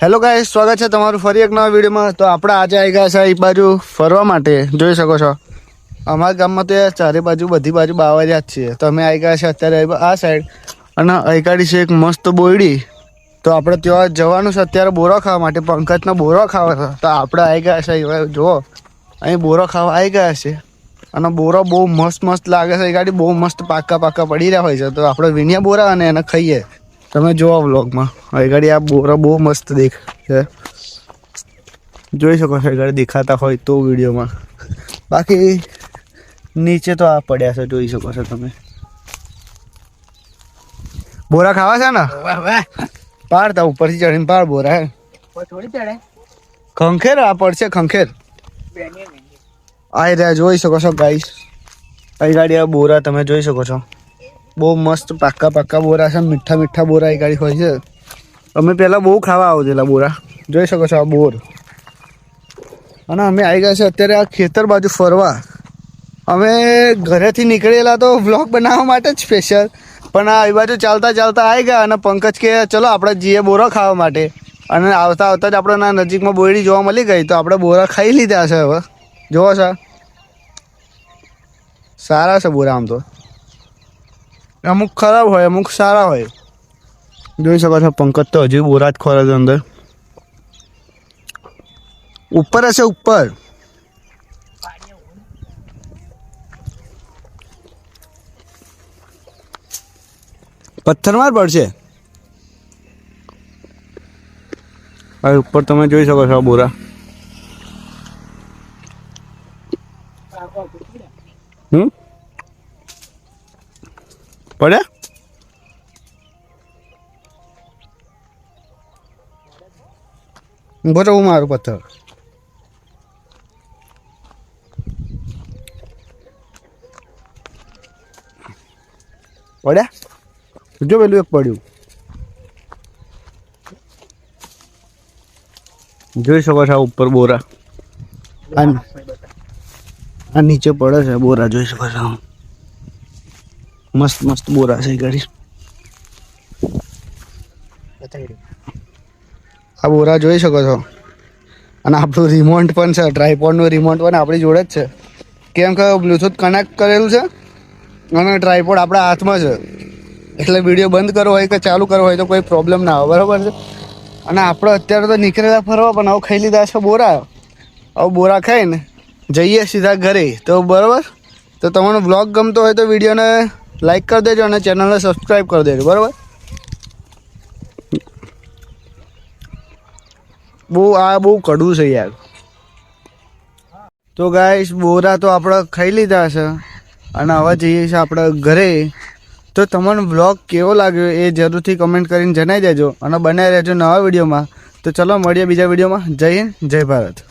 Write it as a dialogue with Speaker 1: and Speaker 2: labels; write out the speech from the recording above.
Speaker 1: Hello guys, સ્વાગત છે તમારું ફરી એક નવા વિડીયોમાં। તો આપણે આજે આવી ગયા છે એ બાજુ ફરવા માટે। જોઈ શકો છો અમારા ગામમાં તો ચારે બાજુ બધી બાજુ બાવરિયા જ છીએ। તો અમે આવી ગયા છે અત્યારે આ સાઈડ, અને અહીંકાડી છે એક મસ્ત બોયડી। તો આપણે ત્યાં જવાનું છે અત્યારે બોરો ખાવા માટે। પંકજનો બોરો ખાવા છે તો આપણે આવી ગયા છે। જુઓ અહીં બોરો ખાવા આવી ગયા છે, અને બોરો બહુ મસ્ત મસ્ત લાગે છે। એ ગાડી બહુ મસ્ત પાકા પાકા પડી રહ્યા હોય છે, તો આપણે વીણ્યા બોરા અને એને ખાઈએ। તમે જોવો વ્લોગમાં। એ ગાડી આ બોરા બહુ મસ્ત દેખાય છે, જોઈ શકો છો। એ ગાડી દેખાતા હોય તો વિડીયોમાં, બાકી નીચે તો આ પડ્યા છે, જોઈ શકો છો તમે। બોરા ખાવા છે ને? પાડતા ઉપરથી ચડીને પાડ બોરા હે થોડી ચડે। ખંખેર આ પડશે, ખંખેર આઈ રહ્યા, જોઈ શકો છો ગાઈસ। આ ગાડી આ બોરા તમે જોઈ શકો છો, બહુ મસ્ત પાકા પાકા બોરા છે, મીઠા મીઠા બોરા એ ગાડી હોય છે। અમે પહેલાં બહુ ખાવા આવતેલા બોરા, જોઈ શકો છો આ બોર। અને અમે આવી ગયા છે અત્યારે આ ખેતર બાજુ ફરવા। અમે ઘરેથી નીકળેલા તો વ્લોગ બનાવવા માટે જ સ્પેશિયલ, પણ આ બાજુ ચાલતા ચાલતા આવી ગયા, અને પંકજ કે ચલો આપણે જઈએ બોરા ખાવા માટે। અને આવતા આવતા જ આપણે નજીકમાં બોયડી જોવા મળી ગઈ, તો આપણે બોરા ખાઈ લીધા છે। હવે જોવો છો, સારા છે બોરા। આમ તો અમુક ખરાબ હોય, અમુક સારા હોય, જોઈ શકો છો। પંકજ તો હજી બોરા જ ખોરે છે અંદર, ઉપર હશે ઉપર। પથ્થરમાં જ પડશે। હવે ઉપર તમે જોઈ શકો છો બોરા। પડે ઊભો તો હું મારું પથ્થર પડ્યા, જો પેલું એક પડ્યું, જોઈ શકો છો ઉપર બોરા। આ નીચે પડે છે બોરા, જોઈ શકો છો। મસ્ત મસ્ત બોરા છે ગાડી। આ બોરા જોઈ શકો છો। અને આપણું રિમોટ પણ છે, ટ્રાયપોડનું રિમોટ પણ આપણી જોડે જ છે, કેમ કે બ્લૂટૂથ કનેક્ટ કરેલું છે, અને ટ્રાયપોડ આપણા હાથમાં છે, એટલે વિડીયો બંધ કરવો હોય કે ચાલુ કરવો હોય તો કોઈ પ્રોબ્લેમ ના આવે, બરાબર છે। અને આપણે અત્યારે તો નીકળેલા ફરવા, પણ આવું ખાઈ લીધા છે બોરા। આવું બોરા ખાઈને જઈએ સીધા ઘરે, તો બરાબર। તો તમારો બ્લોગ ગમતો હોય તો વિડીયોને લાઈક કરી દેજો, અને ચેનલને સબસ્ક્રાઈબ કરી દેજો, બરાબર। બહુ કડવું છે યાર। તો ગાઈસ બોરા તો આપણે ખાઈ લીધા છે, અને હવે જઈએ છીએ આપણે ઘરે। તો તમને બ્લોગ કેવો લાગ્યો એ જરૂરથી કમેન્ટ કરીને જણાવી દેજો, અને બનાવી રહેજો નવા વિડીયોમાં। તો ચલો મળીએ બીજા વિડીયોમાં। જય હિન્દ, જય ભારત।